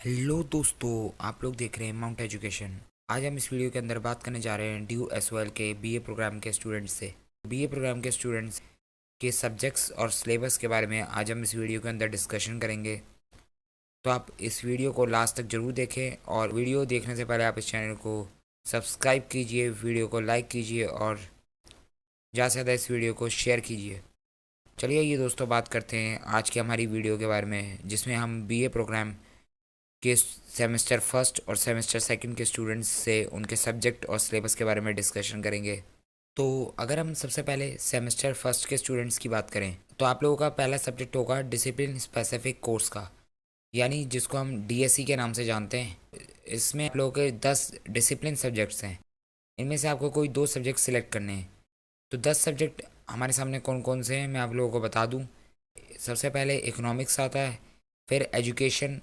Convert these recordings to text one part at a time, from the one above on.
Hello दोस्तों, आप लोग देख रहे हैं माउंट एजुकेशन। आज हम इस वीडियो के अंदर बात करने जा रहे हैं ड्यू एसओएल के बीए प्रोग्राम के स्टूडेंट्स से। बीए प्रोग्राम के स्टूडेंट्स के सब्जेक्ट्स और सिलेबस के बारे में आज हम इस वीडियो के अंदर डिस्कशन करेंगे। तो आप इस वीडियो को लास्ट तक ज़रूर देखें और वीडियो देखने से पहले आप इस चैनल को सब्सक्राइब कीजिए, वीडियो को लाइक कीजिए और ज़्यादा से ज़्यादा इस वीडियो को शेयर कीजिए। चलिए ये दोस्तों बात करते हैं आज की हमारी वीडियो के बारे में, जिसमें हम बीए प्रोग्राम के सेमेस्टर फर्स्ट और सेमेस्टर सेकंड के स्टूडेंट्स से उनके सब्जेक्ट और सिलेबस के बारे में डिस्कशन करेंगे। तो अगर हम सबसे पहले सेमेस्टर फर्स्ट के स्टूडेंट्स की बात करें तो आप लोगों का पहला सब्जेक्ट होगा डिसिप्लिन स्पेसिफिक कोर्स का, यानी जिसको हम डीएससी के नाम से जानते हैं। इसमें आप लोगों के 10 डिसिप्लिन सब्जेक्ट्स हैं। इनमें से आपको कोई 2 सब्जेक्ट सिलेक्ट करने हैं। तो 10 सब्जेक्ट हमारे सामने कौन कौन से हैं मैं आप लोगों को बता दूं। सबसे पहले इकोनॉमिक्स आता है, फिर education,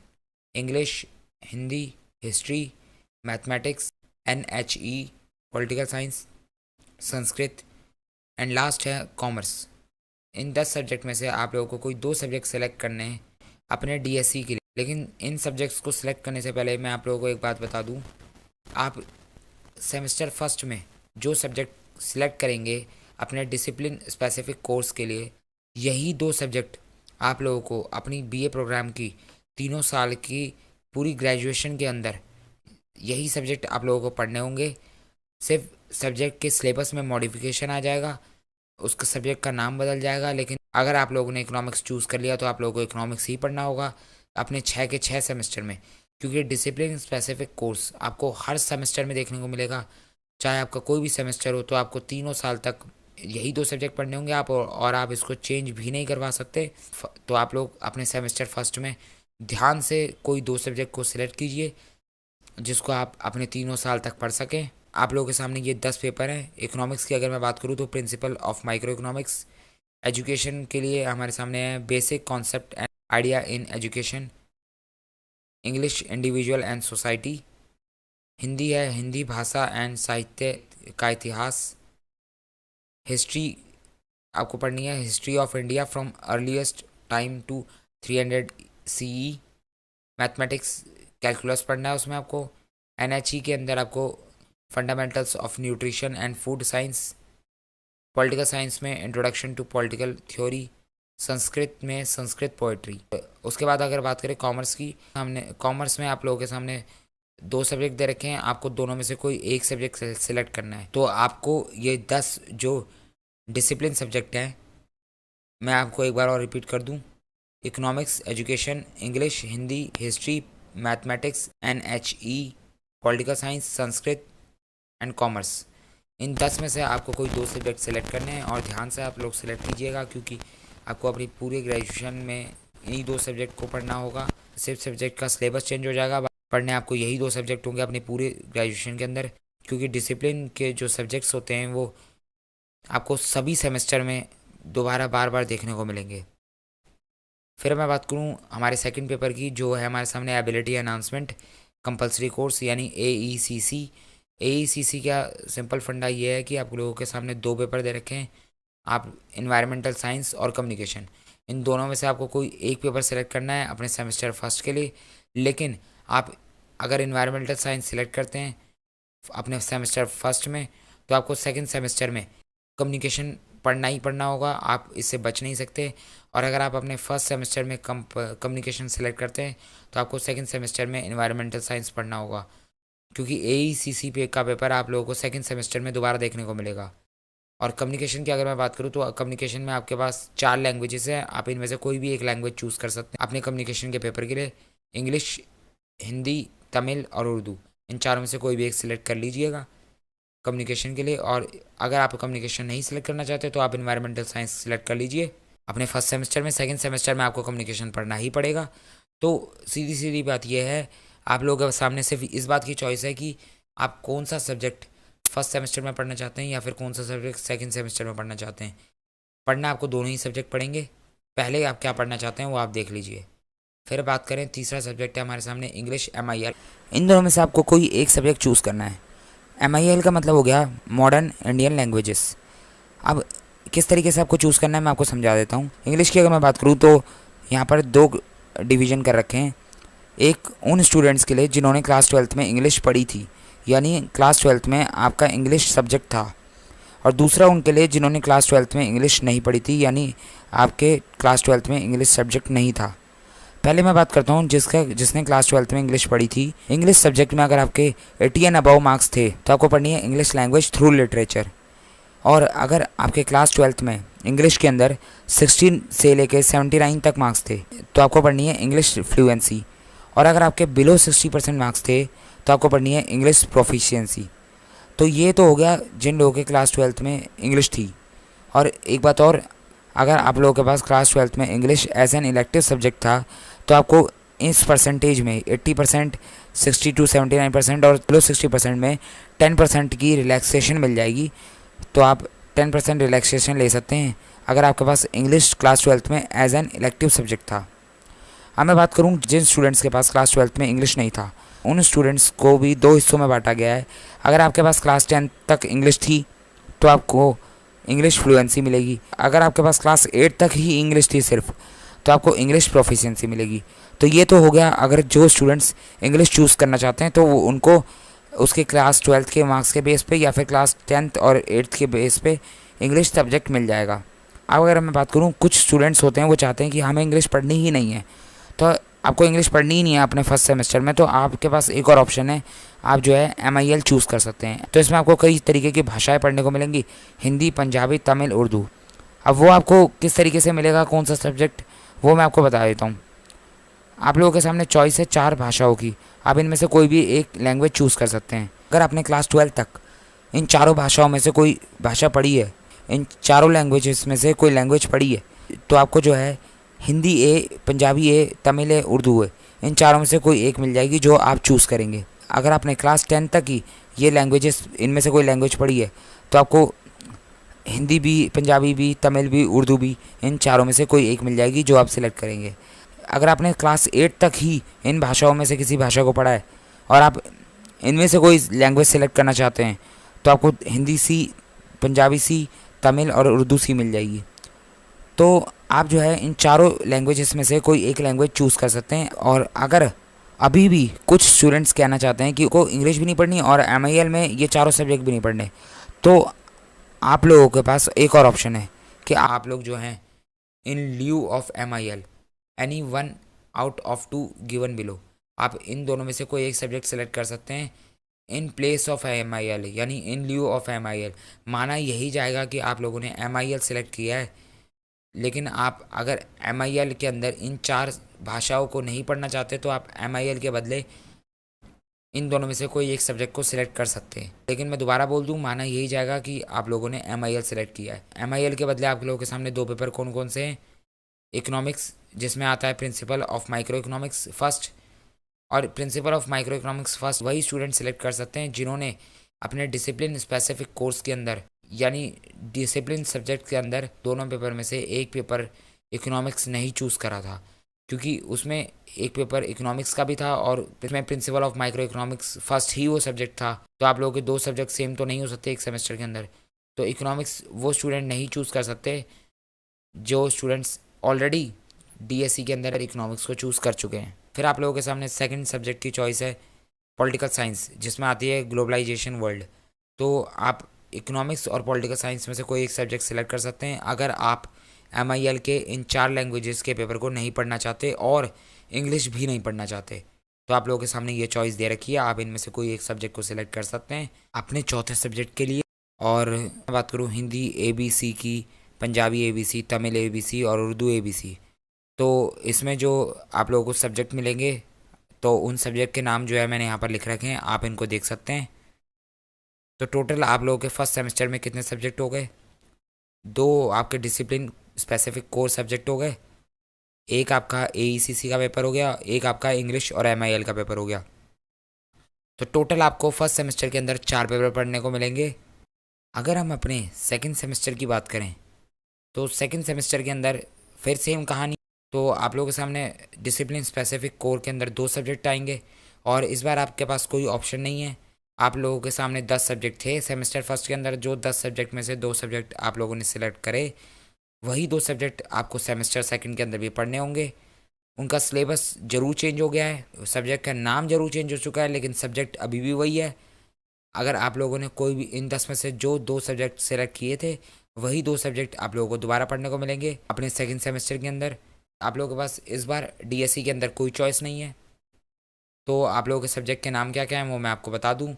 English, Hindi, history, mathematics, NHE, political science, Sanskrit and last है कॉमर्स। इन 10 सब्जेक्ट में से आप लोगों को कोई 2 सब्जेक्ट सेलेक्ट करने हैं अपने डीएससी के लिए। लेकिन इन सब्जेक्ट्स को सिलेक्ट करने से पहले मैं आप लोगों को एक बात बता दूं। आप सेमेस्टर फर्स्ट में जो सब्जेक्ट सिलेक्ट करेंगे अपने डिसिप्लिन स्पेसिफिक कोर्स के लिए, यही 2 सब्जेक्ट आप लोगों को अपनी बीए प्रोग्राम की 3 साल की पूरी ग्रेजुएशन के अंदर यही सब्जेक्ट आप लोगों को पढ़ने होंगे। सिर्फ सब्जेक्ट के सिलेबस में मॉडिफिकेशन आ जाएगा, उसका सब्जेक्ट का नाम बदल जाएगा। लेकिन अगर आप लोगों ने इकोनॉमिक्स चूज़ कर लिया तो आप लोगों को इकोनॉमिक्स ही पढ़ना होगा अपने 6 के 6 सेमेस्टर में, क्योंकि डिसिप्लिन स्पेसिफिक कोर्स आपको हर सेमेस्टर में देखने को मिलेगा। चाहे आपका कोई भी सेमेस्टर हो तो आपको 3 साल तक यही 2 सब्जेक्ट पढ़ने होंगे आप, और आप इसको चेंज भी नहीं करवा सकते। तो आप लोग अपने सेमेस्टर फर्स्ट में ध्यान से कोई 2 सब्जेक्ट को सिलेक्ट कीजिए जिसको आप अपने 3 साल तक पढ़ सकें। आप लोगों के सामने ये 10 पेपर हैं। इकोनॉमिक्स की अगर मैं बात करूँ तो principal of micro economics. Education के लिए हमारे सामने है basic concept and idea in education. English individual and society. Hindi है हिंदी भाषा एंड साहित्य का इतिहास। हिस्ट्री आपको पढ़नी है history of India from earliest time to 300 CE. Mathematics calculus पढ़ना है उसमें आपको। एनएचई के अंदर आपको fundamentals of nutrition and food science. Political science में introduction to political theory. Sanskrit में संस्कृत पोइट्री। उसके बाद अगर बात करें कॉमर्स की, हमने कॉमर्स में आप लोगों के सामने 2 सब्जेक्ट दे रखे हैं। आपको दोनों में से कोई एक सब्जेक्ट सेलेक्ट करना है। तो आपको ये 10 जो डिसिप्लिन सब्जेक्ट हैं मैं आपको एक बार और रिपीट कर दूं। Economics, education, English, Hindi, history, mathematics, NHE, political science, Sanskrit and commerce. इन 10 में से आपको कोई 2 सब्जेक्ट सेलेक्ट करने हैं और ध्यान से आप लोग सेलेक्ट कीजिएगा, क्योंकि आपको अपनी पूरे ग्रेजुएशन में इन्हीं 2 सब्जेक्ट को पढ़ना होगा। सिर्फ सब्जेक्ट का सिलेबस चेंज हो जाएगा, पढ़ने आपको यही 2 सब्जेक्ट होंगे अपने पूरे ग्रेजुएशन के अंदर, क्योंकि डिसिप्लिन के जो सब्जेक्ट्स होते हैं वो आपको सभी सेमेस्टर में दोबारा बार बार देखने को मिलेंगे। फिर मैं बात करूं हमारे सेकंड पेपर की, जो है हमारे सामने एबिलिटी अनाउंसमेंट कंपलसरी कोर्स यानी एईसीसी। एईसीसी का सिंपल फंडा ये है कि आप लोगों के सामने 2 पेपर दे रखे हैं, आप इन्वायरमेंटल साइंस और कम्युनिकेशन। इन दोनों में से आपको कोई एक पेपर सेलेक्ट करना है अपने सेमेस्टर फर्स्ट के लिए। लेकिन आप अगर इन्वायरमेंटल साइंस सेलेक्ट करते हैं अपने सेमेस्टर फर्स्ट में तो आपको सेकंड सेमेस्टर में कम्युनिकेशन पढ़ना ही पढ़ना होगा, आप इससे बच नहीं सकते। और अगर आप अपने फर्स्ट सेमेस्टर में कम्युनिकेशन सेलेक्ट करते हैं तो आपको सेकंड सेमेस्टर में इन्वायरमेंटल साइंस पढ़ना होगा, क्योंकि एईसीसी पे का पेपर आप लोगों को सेकंड सेमेस्टर में दोबारा देखने को मिलेगा। और कम्युनिकेशन की अगर मैं बात करूँ तो कम्युनिकेशन में आपके पास 4 लैंग्वेजेस हैं। आप इनमें से कोई भी एक लैंग्वेज चूज़ कर सकते हैं अपने कम्युनिकेशन के पेपर के लिए। इंग्लिश, हिंदी, तमिल और उर्दू, इन चारों में से कोई भी एक सिलेक्ट कर लीजिएगा कम्युनिकेशन के लिए। और अगर आप कम्युनिकेशन नहीं सिलेक्ट करना चाहते तो आप इन्वायरमेंटल साइंस सिलेक्ट कर लीजिए अपने फर्स्ट सेमेस्टर में। सेकंड सेमेस्टर में आपको कम्युनिकेशन पढ़ना ही पड़ेगा। तो सीधी सीधी बात यह है, आप लोगों के सामने सिर्फ इस बात की चॉइस है कि आप कौन सा सब्जेक्ट फर्स्ट सेमेस्टर में पढ़ना चाहते हैं या फिर कौन सा सब्जेक्ट सेकंड सेमेस्टर में पढ़ना चाहते हैं। पढ़ना आपको दोनों ही सब्जेक्ट पढ़ेंगे। पहले आप क्या पढ़ना चाहते हैं वो आप देख लीजिए। फिर बात करें तीसरा सब्जेक्ट है हमारे सामने इंग्लिश MIL। इन दोनों में से आपको कोई एक सब्जेक्ट चूज़ करना है। MIL का मतलब हो गया मॉडर्न इंडियन लैंग्वेजेस। अब किस तरीके से आपको चूज़ करना है मैं आपको समझा देता हूँ। इंग्लिश की अगर मैं बात करूँ तो यहाँ पर 2 डिवीज़न कर रखे हैं। एक उन स्टूडेंट्स के लिए जिन्होंने क्लास 12th में इंग्लिश पढ़ी थी, यानी क्लास 12th में आपका इंग्लिश सब्जेक्ट था, और दूसरा उनके लिए जिन्होंने क्लास 12th में इंग्लिश नहीं पढ़ी थी, यानी आपके क्लास 12th में इंग्लिश सब्जेक्ट नहीं था। पहले मैं बात करता हूँ जिसने क्लास 12th में इंग्लिश पढ़ी थी। इंग्लिश सब्जेक्ट में अगर आपके 80 एंड अबव मार्क्स थे तो आपको पढ़नी है इंग्लिश लैंग्वेज थ्रू लिटरेचर। और अगर आपके क्लास 12th में इंग्लिश के अंदर 16 से लेके 79 तक मार्क्स थे तो आपको पढ़नी है इंग्लिश फ्लुएंसी। और अगर आपके बिलो 60% मार्क्स थे तो आपको पढ़नी है इंग्लिश प्रोफिशिएंसी। तो ये तो हो गया जिन लोगों के क्लास 12th में इंग्लिश थी। और एक बात और, अगर आप लोगों के पास क्लास 12th में English as an elective subject था तो आपको इस परसेंटेज में 80%, 60 to 79% और बिलो 60% में 10% की रिलैक्सेशन मिल जाएगी। तो आप 10% रिलैक्सेशन ले सकते हैं अगर आपके पास इंग्लिश क्लास 12th में एज एन इलेक्टिव सब्जेक्ट था। अब मैं बात करूं जिन स्टूडेंट्स के पास क्लास 12th में इंग्लिश नहीं था, उन स्टूडेंट्स को भी दो हिस्सों में बांटा गया है। अगर आपके पास क्लास 10 तक इंग्लिश थी तो आपको इंग्लिश फ्लुएंसी मिलेगी। अगर आपके पास क्लास 8 तक ही इंग्लिश थी सिर्फ, तो आपको इंग्लिश प्रोफिशिएंसी मिलेगी। तो ये तो हो गया अगर जो स्टूडेंट्स इंग्लिश चूज़ करना चाहते हैं तो वो उनको उसके क्लास 12th के मार्क्स के बेस पे या फिर क्लास 10th और 8th के बेस पे इंग्लिश सब्जेक्ट मिल जाएगा। अब अगर मैं बात करूँ, कुछ स्टूडेंट्स होते हैं वो चाहते हैं कि हमें इंग्लिश पढ़नी ही नहीं है, तो आपको इंग्लिश पढ़नी ही नहीं है अपने फर्स्ट सेमेस्टर में, तो आपके पास एक और ऑप्शन है, आप जो है MIL चूज़ कर सकते हैं। तो इसमें आपको कई तरीके की भाषाएं पढ़ने को मिलेंगी, हिंदी, पंजाबी, तमिल, उर्दू। अब वो आपको किस तरीके से मिलेगा, कौन सा सब्जेक्ट, वो मैं आपको बता देता हूँ। आप लोगों के सामने चॉइस है 4 भाषाओं की, आप इनमें से कोई भी एक लैंग्वेज चूज़ कर सकते हैं। अगर आपने क्लास 12 तक इन चारों भाषाओं में से कोई भाषा पढ़ी है, इन चारों लैंग्वेजेस में से कोई लैंग्वेज पढ़ी है, तो आपको जो है हिंदी ए, पंजाबी ए, तमिल ए, उर्दू है, इन चारों में से कोई एक मिल जाएगी जो आप चूज़ करेंगे। अगर आपने क्लास 10 तक ही ये लैंग्वेजेस इनमें से कोई लैंग्वेज पढ़ी है तो आपको हिंदी भी, पंजाबी भी, तमिल भी, उर्दू भी, इन चारों में से कोई एक मिल जाएगी जो आप सिलेक्ट करेंगे। अगर आपने क्लास 8 तक ही इन भाषाओं में से किसी भाषा को पढ़ा है और आप इनमें से कोई लैंग्वेज सेलेक्ट करना चाहते हैं तो आपको हिंदी सी, पंजाबी सी, तमिल और उर्दू सी मिल जाएगी। तो आप जो है इन चारों लैंग्वेजेस में से कोई एक लैंग्वेज चूज़ कर सकते हैं। और अगर अभी भी कुछ स्टूडेंट्स कहना चाहते हैं कि को इंग्लिश भी नहीं पढ़नी और MIL में ये चारों सब्जेक्ट भी नहीं पढ़ने, तो आप लोगों के पास एक और ऑप्शन है कि आप लोग जो हैं in lieu of MIL any one out of 2 given below, आप इन दोनों में से कोई एक सब्जेक्ट सेलेक्ट कर सकते हैं इन प्लेस ऑफ MIL, यानी इन ल्यू ऑफ MIL। माना यही जाएगा कि आप लोगों ने MIL सेलेक्ट किया है, लेकिन आप अगर MIL के अंदर इन 4 भाषाओं को नहीं पढ़ना चाहते तो आप MIL के बदले इन दोनों में से कोई एक सब्जेक्ट को सिलेक्ट कर सकते हैं। लेकिन मैं दोबारा बोल दूं, माना यही जाएगा कि आप लोगों ने MIL सेलेक्ट किया है। MIL के बदले आप लोगों के सामने 2 पेपर कौन कौन से हैं, इकोनॉमिक्स जिसमें आता है principle of micro economics first, और principle of micro economics first वही स्टूडेंट सेलेक्ट कर सकते हैं जिन्होंने अपने डिसिप्लिन स्पेसिफिक कोर्स के अंदर, यानी डिसिप्लिन सब्जेक्ट के अंदर दोनों पेपर में से एक पेपर इकोनॉमिक्स नहीं चूज़ करा था, क्योंकि उसमें एक पेपर इकोनॉमिक्स का भी था और इसमें principle of micro economics first ही वो सब्जेक्ट था। तो आप लोगों के 2 सब्जेक्ट सेम तो नहीं हो सकते एक सेमेस्टर के अंदर, तो इकोनॉमिक्स वो स्टूडेंट नहीं चूज़ कर सकते जो स्टूडेंट्स ऑलरेडी DSE के अंदर इकोनॉमिक्स को चूज़ कर चुके हैं। फिर आप लोगों के सामने सेकंड सब्जेक्ट की चॉइस है पॉलिटिकल साइंस, जिसमें आती है ग्लोबलाइजेशन वर्ल्ड। तो आप इकोनॉमिक्स और पॉलिटिकल साइंस में से कोई एक सब्जेक्ट सेलेक्ट कर सकते हैं अगर आप MIL के इन 4 लैंग्वेजेस के पेपर को नहीं पढ़ना चाहते और इंग्लिश भी नहीं पढ़ना चाहते। तो आप लोगों के सामने ये चॉइस दे रखी है, आप इनमें से कोई एक सब्जेक्ट को सिलेक्ट कर सकते हैं अपने चौथे सब्जेक्ट के लिए। और मैं बात करूँ हिंदी ABC की, पंजाबी ABC, तमिल ABC और उर्दू ABC, तो इसमें जो आप लोगों को सब्जेक्ट मिलेंगे तो उन सब्जेक्ट के नाम जो है मैंने यहाँ पर लिख रखे हैं, आप इनको देख सकते हैं। तो टोटल आप लोगों के फर्स्ट सेमेस्टर में कितने सब्जेक्ट हो गए, 2 आपके डिसिप्लिन स्पेसिफिक कोर सब्जेक्ट हो गए, एक आपका AECC का पेपर हो गया, एक आपका इंग्लिश और MIL का पेपर हो गया। तो टोटल आपको फर्स्ट सेमेस्टर के अंदर 4 पेपर पढ़ने को मिलेंगे। अगर हम अपने सेकंड सेमेस्टर की बात करें तो सेकंड सेमेस्टर के अंदर फिर सेम कहानी। तो आप लोगों के सामने डिसिप्लिन स्पेसिफिक कोर के अंदर 2 सब्जेक्ट आएंगे और इस बार आपके पास कोई ऑप्शन नहीं है। आप लोगों के सामने 10 सब्जेक्ट थे सेमेस्टर फर्स्ट के अंदर, जो 10 सब्जेक्ट में से 2 सब्जेक्ट आप लोगों ने सिलेक्ट करे, वही 2 सब्जेक्ट आपको सेमेस्टर सेकंड के अंदर भी पढ़ने होंगे। उनका सिलेबस ज़रूर चेंज हो गया है, सब्जेक्ट का नाम ज़रूर चेंज हो चुका है, लेकिन सब्जेक्ट अभी भी वही है। अगर आप लोगों ने कोई भी इन 10 में से जो 2 सब्जेक्ट सेलेक्ट किए थे, वही 2 सब्जेक्ट आप लोगों को दोबारा पढ़ने को मिलेंगे अपने सेकंड सेमेस्टर के अंदर। आप लोगों के पास इस बार डीएससी के अंदर कोई चॉइस नहीं है। तो आप लोगों के सब्जेक्ट के नाम क्या क्या हैं वो मैं आपको बता दूं।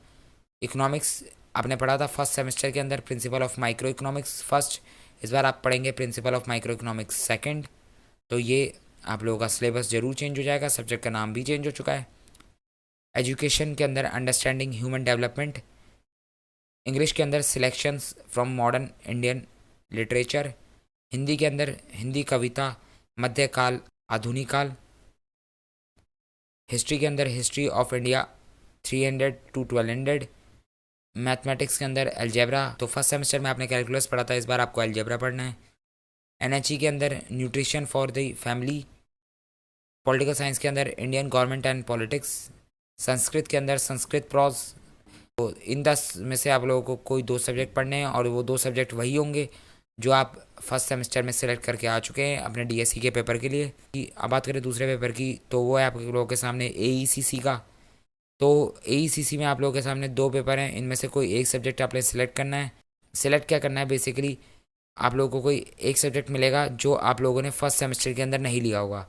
इकोनॉमिक्स आपने पढ़ा था फर्स्ट सेमेस्टर के अंदर, principal of micro economics first. इस बार आप पढ़ेंगे principal of micro economics second. तो ये आप लोगों का सिलेबस जरूर चेंज हो जाएगा, सब्जेक्ट का नाम भी चेंज हो चुका है। एजुकेशन के अंदर अंडरस्टैंडिंग ह्यूमन डेवलपमेंट, इंग्लिश के अंदर selections from modern Indian literature, Hindi के अंदर हिंदी कविता मध्यकाल आधुनिक काल, हिस्ट्री के अंदर history of India 300 to 1200, mathematics के अंदर अलजेब्रा। तो फर्स्ट सेमेस्टर में आपने कैलकुलस पढ़ा था, इस बार आपको अलजेब्रा पढ़ना है। एनएचई के अंदर nutrition for the family, political science के अंदर Indian government and politics, Sanskrit के अंदर संस्कृत प्रॉज। तो इन 10 में से आप लोगों को कोई 2 सब्जेक्ट पढ़ने हैं और वो 2 सब्जेक्ट वही होंगे जो आप फर्स्ट सेमेस्टर में सेलेक्ट करके आ चुके हैं अपने डीएससी के पेपर के लिए। अब बात करें दूसरे पेपर की, तो वो है आप लोगों के सामने एईसीसी का। तो एईसीसी में आप लोगों के सामने 2 पेपर हैं, इनमें से कोई एक सब्जेक्ट आपने सेलेक्ट करना है। सेलेक्ट क्या करना है, बेसिकली आप लोगों को कोई एक सब्जेक्ट मिलेगा जो आप लोगों ने फर्स्ट सेमेस्टर के अंदर नहीं लिया होगा।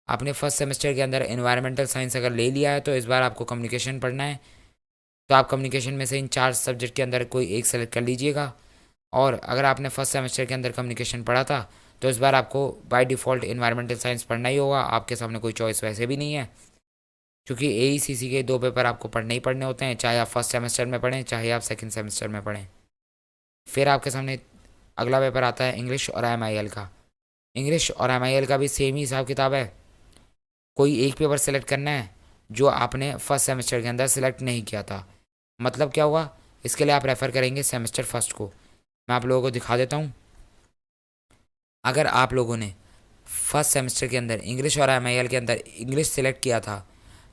आपने फर्स्ट सेमेस्टर के अंदर एनवायरमेंटल साइंस अगर ले लिया है तो इस बार आपको कम्युनिकेशन पढ़ना है। तो आप कम्युनिकेशन में से इन 4 सब्जेक्ट के अंदर कोई एक सेलेक्ट कर लीजिएगा। और अगर आपने फर्स्ट सेमेस्टर के अंदर कम्युनिकेशन पढ़ा था तो इस बार आपको बाय डिफ़ॉल्ट एनवायरमेंटल साइंस पढ़ना ही होगा, आपके सामने कोई चॉइस वैसे भी नहीं है, क्योंकि एईसीसी के 2 पेपर आपको पढ़ने ही पढ़ने होते हैं, चाहे आप फर्स्ट सेमेस्टर में पढ़ें चाहे आप सेकंड सेमेस्टर में पढ़ें। फिर आपके सामने अगला पेपर आता है इंग्लिश और एमआईएल का। इंग्लिश और एमआईएल का भी सेम ही हिसाब किताब है, कोई एक पेपर सेलेक्ट करना है जो आपने फर्स्ट सेमेस्टर के अंदर सेलेक्ट नहीं किया था। मतलब क्या हुआ, इसके लिए आप रेफ़र करेंगे सेमेस्टर फर्स्ट को। मैं आप लोगों को दिखा देता हूँ। अगर आप लोगों ने फर्स्ट सेमेस्टर के अंदर इंग्लिश और एमआईएल के अंदर इंग्लिश सेलेक्ट किया था,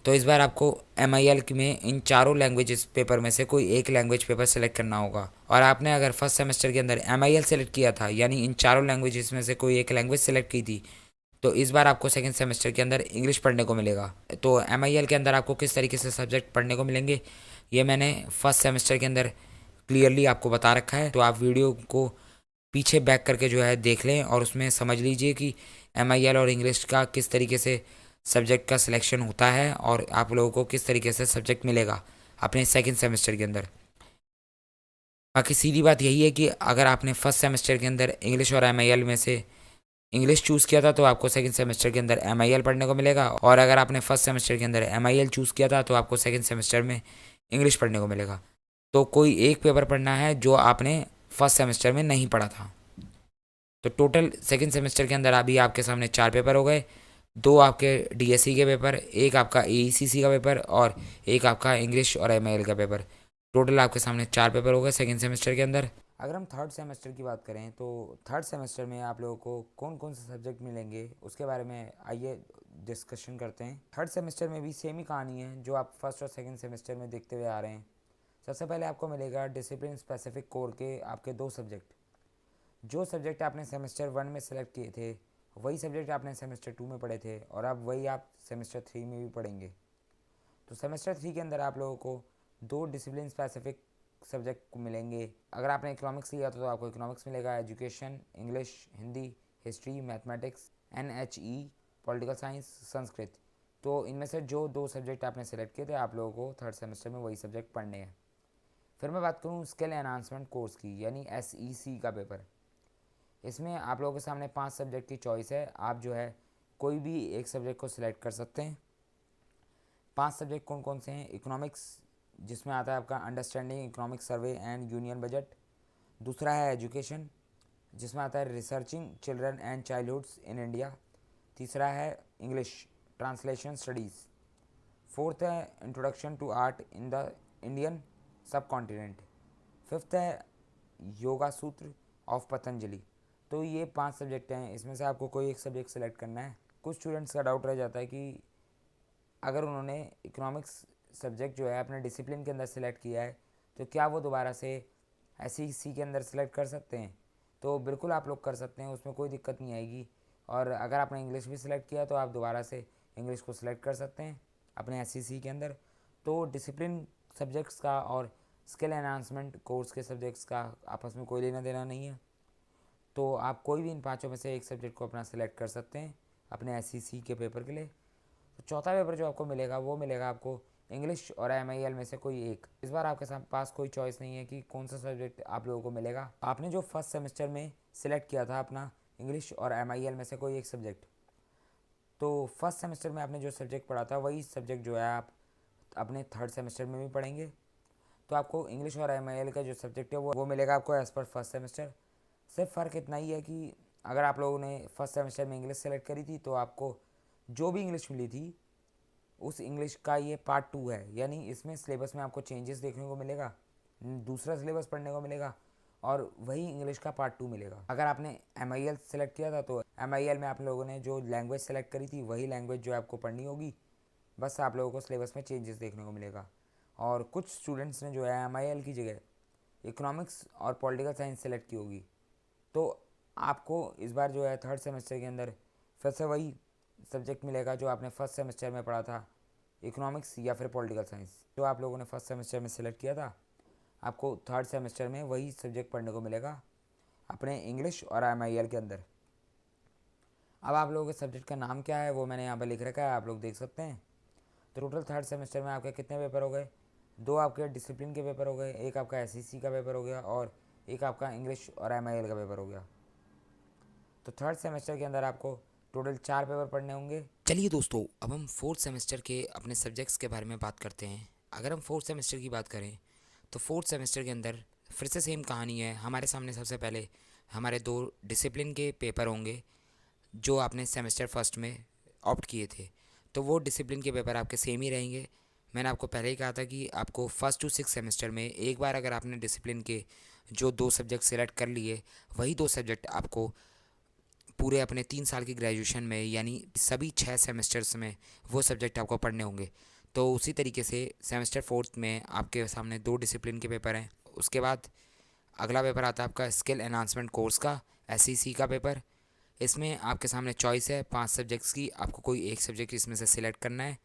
तो इस बार आपको एमआईएल में इन चारों लैंग्वेजेस पेपर में से कोई एक लैंग्वेज पेपर सेलेक्ट करना होगा। और आपने अगर फर्स्ट सेमेस्टर के अंदर एमआईएल सेलेक्ट किया था, यानी इन चारों लैंग्वेजेस में से कोई एक लैंग्वेज सेलेक्ट की थी, तो इस बार आपको सेकंड सेमेस्टर के अंदर इंग्लिश पढ़ने को मिलेगा। तो एमआईएल के अंदर आपको किस तरीके से सब्जेक्ट पढ़ने को मिलेंगे ये मैंने फर्स्ट सेमेस्टर के अंदर क्लियरली आपको बता रखा है। तो आप वीडियो को पीछे बैक करके जो है देख लें और उसमें समझ लीजिए कि एमआईएल और इंग्लिश का किस तरीके से सब्जेक्ट का सिलेक्शन होता है और आप लोगों को किस तरीके से सब्जेक्ट मिलेगा अपने सेकंड सेमेस्टर के अंदर। बाकी सीधी बात यही है कि अगर आपने फर्स्ट सेमेस्टर के अंदर इंग्लिश और एमआईएल में से इंग्लिश चूज़ किया था तो आपको सेकंड सेमेस्टर के अंदर एमआईएल पढ़ने को मिलेगा, और अगर आपने फर्स्ट सेमेस्टर के अंदर एमआईएल चूज़ किया था तो आपको सेकंड सेमेस्टर में इंग्लिश पढ़ने को मिलेगा। तो कोई एक पेपर पढ़ना है जो आपने फर्स्ट सेमेस्टर में नहीं पढ़ा था। तो टोटल सेकंड सेमेस्टर के अंदर अभी आपके सामने 4 पेपर हो गए, 2 आपके डीएससी के पेपर, एक आपका एईसीसी का पेपर और एक आपका इंग्लिश और एमआईएल का पेपर। टोटल आपके सामने 4 पेपर हो गए सेकंड सेमेस्टर के अंदर। अगर हम थर्ड सेमेस्टर की बात करें तो थर्ड सेमेस्टर में आप लोगों को कौन कौन से सब्जेक्ट मिलेंगे उसके बारे में आइए डिस्कशन करते हैं। थर्ड सेमेस्टर में भी सेम ही कहानी है जो आप फर्स्ट और सेकंड सेमेस्टर में देखते हुए आ रहे हैं। सबसे पहले आपको मिलेगा डिसिप्लिन स्पेसिफिक कोर के आपके 2 सब्जेक्ट। जो सब्जेक्ट आपने सेमेस्टर 1 में सेलेक्ट किए थे वही सब्जेक्ट आपने सेमेस्टर 2 में पढ़े थे और अब वही आप सेमेस्टर 3 में भी पढ़ेंगे। तो सेमेस्टर 3 के अंदर आप लोगों को 2 डिसिप्लिन स्पेसिफिक सब्जेक्ट मिलेंगे। अगर आपने इकोनॉमिक्स लिया तो आपको इकोनॉमिक्स मिलेगा, education, English, Hindi, history, mathematics, NHE, political science, Sanskrit. तो इनमें से जो 2 सब्जेक्ट आपने सेलेक्ट किए थे आप लोगों को थर्ड सेमेस्टर में वही सब्जेक्ट पढ़ने हैं। फिर मैं बात करूँ स्किल एनहांसमेंट कोर्स की, यानी एसईसी का पेपर। इसमें आप लोगों के सामने 5 सब्जेक्ट की चॉइस है, आप जो है कोई भी एक सब्जेक्ट को सिलेक्ट कर सकते हैं। 5 सब्जेक्ट कौन कौन से हैं, इकोनॉमिक्स जिसमें आता है आपका understanding economic survey and union budget. दूसरा है एजुकेशन जिसमें आता है researching children and childhoods in India. तीसरा है इंग्लिश ट्रांसलेशन स्टडीज़। फोर्थ है introduction to art in the Indian subcontinent. Fifth है योगा सूत्र ऑफ पतंजलि। तो ये 5 सब्जेक्ट हैं, इसमें से आपको कोई एक सब्जेक्ट सेलेक्ट करना है। कुछ स्टूडेंट्स का डाउट रह जाता है कि अगर उन्होंने इकोनॉमिक्स सब्जेक्ट जो है अपने डिसिप्लिन के अंदर सेलेक्ट किया है तो क्या वो दोबारा से एसईसी के अंदर सेलेक्ट कर सकते हैं। तो बिल्कुल आप लोग कर सकते हैं, उसमें कोई दिक्कत नहीं आएगी। और अगर आपने इंग्लिश भी सिलेक्ट किया तो आप दोबारा से इंग्लिश को सिलेक्ट कर सकते हैं अपने एससीसी के अंदर। तो डिसिप्लिन सब्जेक्ट्स का और स्किल एनहांसमेंट कोर्स के सब्जेक्ट्स का आपस में कोई लेना देना नहीं है। तो आप कोई भी इन पाँचों में से एक सब्जेक्ट को अपना सिलेक्ट कर सकते हैं अपने एससीसी के पेपर के लिए। तो चौथा पेपर जो आपको मिलेगा वो मिलेगा आपको इंग्लिश और एमआईएल में से कोई एक। इस बार आपके पास कोई चॉइस नहीं है कि कौन सा सब्जेक्ट आप लोगों को मिलेगा। आपने जो फर्स्ट सेमेस्टर में सिलेक्ट किया था अपना इंग्लिश और एमआईएल में से कोई एक सब्जेक्ट, तो फर्स्ट सेमेस्टर में आपने जो सब्जेक्ट पढ़ा था वही सब्जेक्ट जो है आप अपने थर्ड सेमेस्टर में भी पढ़ेंगे। तो आपको इंग्लिश और एमआईएल का जो सब्जेक्ट है वो मिलेगा आपको एज़ पर फर्स्ट सेमेस्टर। सिर्फ फ़र्क इतना ही है कि अगर आप लोगों ने फर्स्ट सेमेस्टर में इंग्लिश सेलेक्ट करी थी तो आपको जो भी इंग्लिश मिली थी उस इंग्लिश का ये पार्ट 2 है, यानी इसमें सिलेबस में आपको चेंजेस देखने को मिलेगा, दूसरा सिलेबस पढ़ने को मिलेगा और वही इंग्लिश का पार्ट 2 मिलेगा। अगर आपने एमआईएल सेलेक्ट किया था तो एमआईएल में आप लोगों ने जो लैंग्वेज सेलेक्ट करी थी वही लैंग्वेज जो आपको पढ़नी होगी, बस आप लोगों को सिलेबस में चेंजेस देखने को मिलेगा। और कुछ स्टूडेंट्स ने जो है एमआईएल की जगह इकोनॉमिक्स और पॉलिटिकल साइंस सेलेक्ट की होगी, तो आपको इस बार जो है थर्ड सेमेस्टर के अंदर फिर से वही सब्जेक्ट मिलेगा जो आपने फर्स्ट सेमेस्टर में पढ़ा था, इकोनॉमिक्स या फिर पॉलिटिकल साइंस। जो आप लोगों ने फर्स्ट सेमेस्टर में सेलेक्ट किया था आपको थर्ड सेमेस्टर में वही सब्जेक्ट पढ़ने को मिलेगा अपने इंग्लिश और एमआईएल के अंदर। अब आप लोगों के सब्जेक्ट का नाम क्या है वो मैंने यहाँ पर लिख रखा है, आप लोग देख सकते हैं। तो टोटल थर्ड सेमेस्टर में आपके कितने पेपर हो गए? 2 आपके डिसिप्लिन के पेपर हो गए, एक आपका एससीसी का पेपर हो गया और एक आपका इंग्लिश और एमआईएल का पेपर हो गया। तो थर्ड सेमेस्टर के अंदर आपको टोटल 4 पेपर पढ़ने होंगे। चलिए दोस्तों, अब हम फोर्थ सेमेस्टर के अपने सब्जेक्ट्स के बारे में बात करते हैं। अगर हम फोर्थ सेमेस्टर की बात करें तो फोर्थ सेमेस्टर के अंदर फिर से सेम कहानी है। हमारे सामने सबसे पहले हमारे 2 डिसिप्लिन के पेपर होंगे जो आपने सेमेस्टर फर्स्ट में ऑप्ट किए थे। तो वो डिसिप्लिन के पेपर आपके सेम ही रहेंगे। मैंने आपको पहले ही कहा था कि आपको फर्स्ट टू सिक्स सेमेस्टर में एक बार अगर आपने डिसिप्लिन के जो 2 सब्जेक्ट सेलेक्ट कर लिए वही 2 सब्जेक्ट आपको पूरे अपने 3 साल की ग्रेजुएशन में यानी सभी 6 सेमेस्टर्स में वो सब्जेक्ट आपको पढ़ने होंगे। तो उसी तरीके से सेमेस्टर फोर्थ में आपके सामने 2 डिसिप्लिन के पेपर हैं। उसके बाद अगला पेपर आता है आपका स्किल एनहांसमेंट कोर्स का एसईसी का पेपर। इसमें आपके सामने चॉइस है 5 सब्जेक्ट्स की, आपको कोई एक सब्जेक्ट इसमें से सिलेक्ट करना है।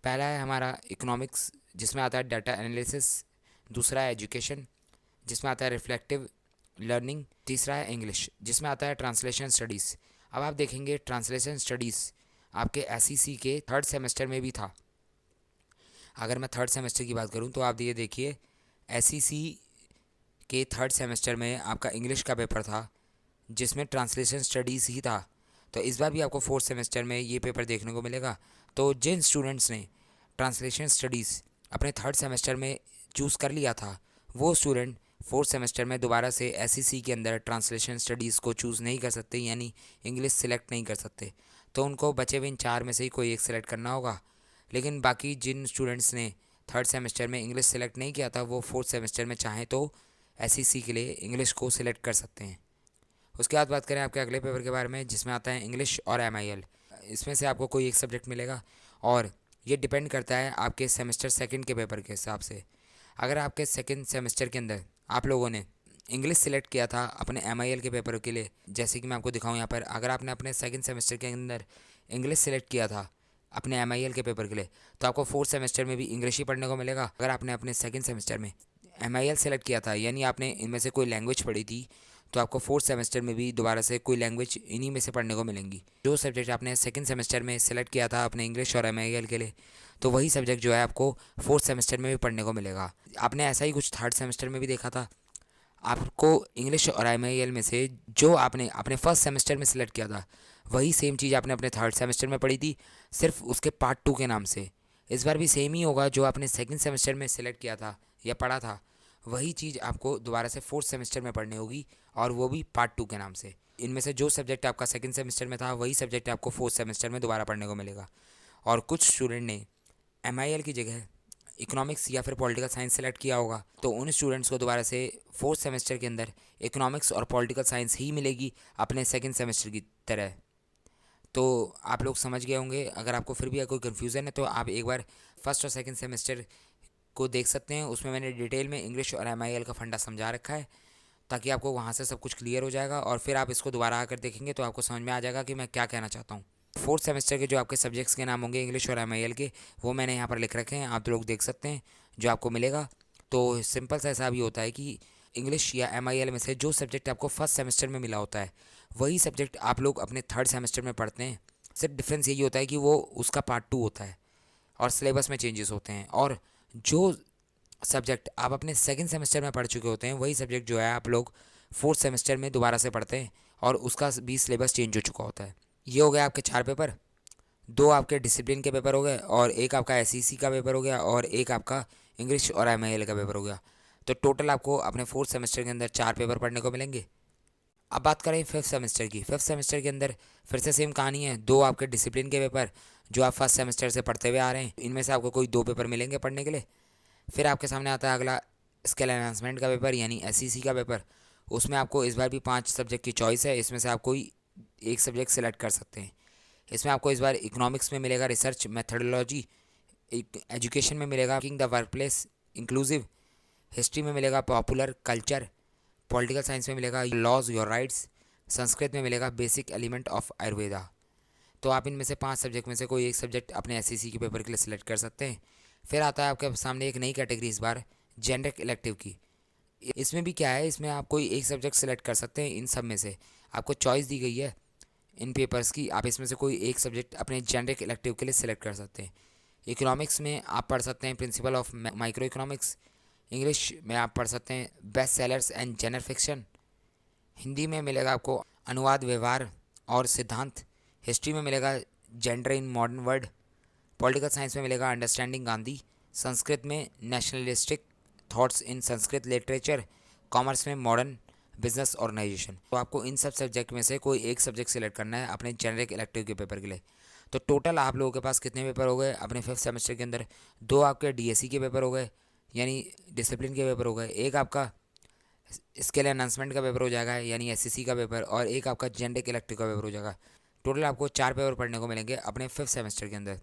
पहला है हमारा इकोनॉमिक्स जिसमें आता है डाटा एनालिसिस, दूसरा है एजुकेशन जिसमें आता है रिफ्लेक्टिव लर्निंग, तीसरा है इंग्लिश जिसमें आता है ट्रांसलेशन स्टडीज़। अब आप देखेंगे ट्रांसलेशन स्टडीज़ आपके एसईसी के थर्ड सेमेस्टर में भी था। अगर मैं थर्ड सेमेस्टर की बात करूं तो आप ये देखिए एसईसी के थर्ड सेमेस्टर में आपका इंग्लिश का पेपर था जिसमें ट्रांसलेशन स्टडीज़ ही था। तो इस बार भी आपको फोर्थ सेमेस्टर में ये पेपर देखने को मिलेगा। तो जिन स्टूडेंट्स ने ट्रांसलेशन स्टडीज़ अपने थर्ड सेमेस्टर में चूज़ कर लिया था वो स्टूडेंट फोर्थ सेमेस्टर में दोबारा से एसईसी के अंदर ट्रांसलेशन स्टडीज़ को चूज़ नहीं कर सकते, यानी इंग्लिश सेलेक्ट नहीं कर सकते। तो उनको बचे हुए इन 4 में से ही कोई एक सेलेक्ट करना होगा। लेकिन बाकी जिन स्टूडेंट्स ने थर्ड सेमेस्टर में इंग्लिश सेलेक्ट नहीं किया था वो फोर्थ सेमेस्टर में चाहें तो एसईसी के लिए इंग्लिश को सिलेक्ट कर सकते हैं। उसके बाद बात करें आपके अगले पेपर के बारे में जिसमें आता है इंग्लिश और एमआईएल। इसमें से आपको कोई एक सब्जेक्ट मिलेगा और ये डिपेंड करता है आपके सेमेस्टर सेकंड के पेपर के हिसाब से। अगर आपके सेकंड सेमेस्टर के अंदर आप लोगों ने इंग्लिश सेलेक्ट किया था अपने एमआईएल के पेपर के लिए, जैसे कि मैं आपको दिखाऊं यहाँ पर, अगर आपने अपने सेकंड सेमेस्टर के अंदर इंग्लिश सेलेक्ट किया था अपने एमआईएल के पेपर के लिए तो आपको फोर्थ सेमेस्टर में भी इंग्लिश ही पढ़ने को मिलेगा। अगर आपने अपने सेकंड सेमेस्टर में एमआईएल सेलेक्ट किया था यानी आपने इनमें से कोई लैंग्वेज पढ़ी थी तो आपको फोर्थ सेमेस्टर में भी दोबारा से कोई लैंग्वेज इन्हीं में से पढ़ने को मिलेंगी। जो सब्जेक्ट आपने सेकंड सेमेस्टर में सेलेक्ट किया था अपने इंग्लिश और एमआईएल के लिए तो वही सब्जेक्ट जो है आपको फोर्थ सेमेस्टर में भी पढ़ने को मिलेगा। आपने ऐसा ही कुछ थर्ड सेमेस्टर में भी देखा था, आपको इंग्लिश और एमआईएल में से जो आपने अपने फर्स्ट सेमेस्टर में सेलेक्ट किया था वही सेम चीज़ आपने अपने थर्ड सेमेस्टर में पढ़ी थी, सिर्फ उसके पार्ट 2 के नाम से। इस बार भी सेम ही होगा, जो आपने सेकंड सेमेस्टर में सेलेक्ट किया था या पढ़ा था वही चीज़ आपको दोबारा से फोर्थ सेमेस्टर में पढ़नी होगी और वो भी पार्ट 2 के नाम से। इनमें से जो सब्जेक्ट आपका सेकंड सेमेस्टर में था वही सब्जेक्ट आपको फोर्थ सेमेस्टर में दोबारा पढ़ने को मिलेगा। और कुछ स्टूडेंट ने एमआईएल की जगह इकोनॉमिक्स या फिर पॉलिटिकल साइंस सेलेक्ट किया होगा तो उन स्टूडेंट्स को दोबारा से फोर्थ सेमेस्टर के अंदर इकोनॉमिक्स और पॉलिटिकल साइंस ही मिलेगी अपने सेकंड सेमेस्टर की तरह। तो आप लोग समझ गए होंगे। अगर आपको फिर भी कोई कन्फ्यूज़न है तो आप एक बार फर्स्ट और सेकंड सेमेस्टर को देख सकते हैं, उसमें मैंने डिटेल में इंग्लिश और एमआईएल का फंडा समझा रखा है। ताकि आपको वहाँ से सब कुछ क्लियर हो जाएगा और फिर आप इसको दोबारा आकर देखेंगे तो आपको समझ में आ जाएगा कि मैं क्या कहना चाहता हूँ। फोर्थ सेमेस्टर के जो आपके सब्जेक्ट्स के नाम होंगे इंग्लिश और MIL के, वो मैंने यहाँ पर लिख रखे हैं, आप लोग देख सकते हैं जो आपको मिलेगा। तो सिंपल सा ऐसा भी होता है कि इंग्लिश या MIL में से जो सब्जेक्ट आपको फर्स्ट सेमेस्टर में मिला होता है वही सब्जेक्ट आप लोग अपने थर्ड सेमेस्टर में पढ़ते हैं। सिर्फ डिफरेंस यही होता है कि वो उसका पार्ट 2 होता है और सिलेबस में चेंजेस होते हैं। और जो सब्जेक्ट आप अपने सेकंड सेमेस्टर में पढ़ चुके होते हैं वही सब्जेक्ट जो है आप लोग फोर्थ सेमेस्टर में दोबारा से पढ़ते हैं और उसका भी सिलेबस चेंज हो चुका होता है। ये हो गया आपके 4 पेपर, 2 आपके डिसिप्लिन के पेपर हो गए और एक आपका SEC का पेपर हो गया और एक आपका इंग्लिश और MIL का पेपर हो गया। तो टोटल आपको अपने फोर्थ सेमेस्टर के अंदर 4 पेपर पढ़ने को मिलेंगे। अब बात करें फिफ्थ सेमेस्टर की। फिफ्थ सेमेस्टर के अंदर फिर से सेम कहानी है, 2 आपके डिसिप्लिन के पेपर जो आप फर्स्ट सेमेस्टर से पढ़ते हुए आ रहे हैं, इनमें से आपको कोई 2 पेपर मिलेंगे पढ़ने के लिए। फिर आपके सामने आता है अगला स्किल एनहांसमेंट का पेपर यानी SEC का पेपर। उसमें आपको इस बार भी 5 सब्जेक्ट की चॉइस है, इसमें से आप कोई एक सब्जेक्ट सेलेक्ट कर सकते हैं। इसमें आपको इस बार इकोनॉमिक्स में मिलेगा रिसर्च मेथडोलॉजी, एजुकेशन में मिलेगा making the work place inclusive, history में मिलेगा पॉपुलर कल्चर, पॉलिटिकल साइंस में मिलेगा लॉज योर राइट्स, संस्कृत में मिलेगा बेसिक एलिमेंट ऑफ आयुर्वेदा। तो आप इनमें से 5 सब्जेक्ट में से कोई एक सब्जेक्ट अपने SEC के पेपर के लिए सिलेक्ट कर सकते हैं। फिर आता है आपके सामने एक नई कैटेगरी इस बार जेनरिक इलेक्टिव की। इसमें भी क्या है, इसमें आप कोई एक सब्जेक्ट सेलेक्ट कर सकते हैं। इन सब में से आपको चॉइस दी गई है इन पेपर्स की, आप इसमें से कोई एक सब्जेक्ट अपने जेनरिक इलेक्टिव के लिए सिलेक्ट कर सकते हैं। इकोनॉमिक्स में आप पढ़ सकते हैं principle of micro economics, English में आप पढ़ सकते हैं best sellers and genre fiction, Hindi में मिलेगा आपको अनुवाद व्यवहार और सिद्धांत, हिस्ट्री में मिलेगा gender in modern world, political science में मिलेगा अंडरस्टैंडिंग गांधी, संस्कृत में nationalistic thoughts in Sanskrit literature, commerce में मॉडर्न बिजनेस ऑर्गेनाइजेशन। तो आपको इन सब सब्जेक्ट में से कोई एक सब्जेक्ट सिलेक्ट करना है अपने जेनरिक इलेक्टिव के पेपर के लिए। तो टोटल आप लोगों के पास कितने पेपर हो गए अपने फिफ्थ सेमेस्टर के अंदर? 2 आपके DSE के पेपर हो गए यानी डिसिप्लिन के पेपर हो गए, एक आपका स्किल एनहांसमेंट का पेपर हो जाएगा यानी SEC का पेपर, और एक आपका जेनरिक इलेक्टिव का पेपर हो जाएगा। टोटल आपको 4 पेपर पढ़ने को मिलेंगे अपने फिफ्थ सेमेस्टर के अंदर।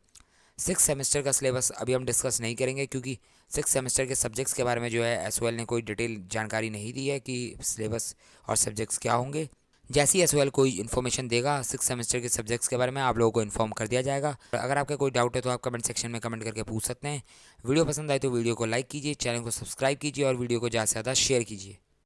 सिक्स सेमेस्टर का सिलेबस अभी हम डिस्कस नहीं करेंगे क्योंकि सिक्स सेमेस्टर के सब्जेक्ट्स के बारे में जो है SOL ने कोई डिटेल जानकारी नहीं दी है कि सिलेबस और सब्जेक्ट्स क्या होंगे। जैसे ही SOL कोई इन्फॉर्मेशन देगा सिक्स सेमेस्टर के सब्जेक्ट्स के बारे में आप लोगों को इन्फॉर्म कर दिया जाएगा। अगर आपका कोई डाउट है तो आप कमेंट सेक्शन में कमेंट करके पूछ सकते हैं। वीडियो पसंद आए तो वीडियो को लाइक कीजिए, चैनल को सब्सक्राइब कीजिए और वीडियो को ज़्यादा से ज़्यादा शेयर कीजिए।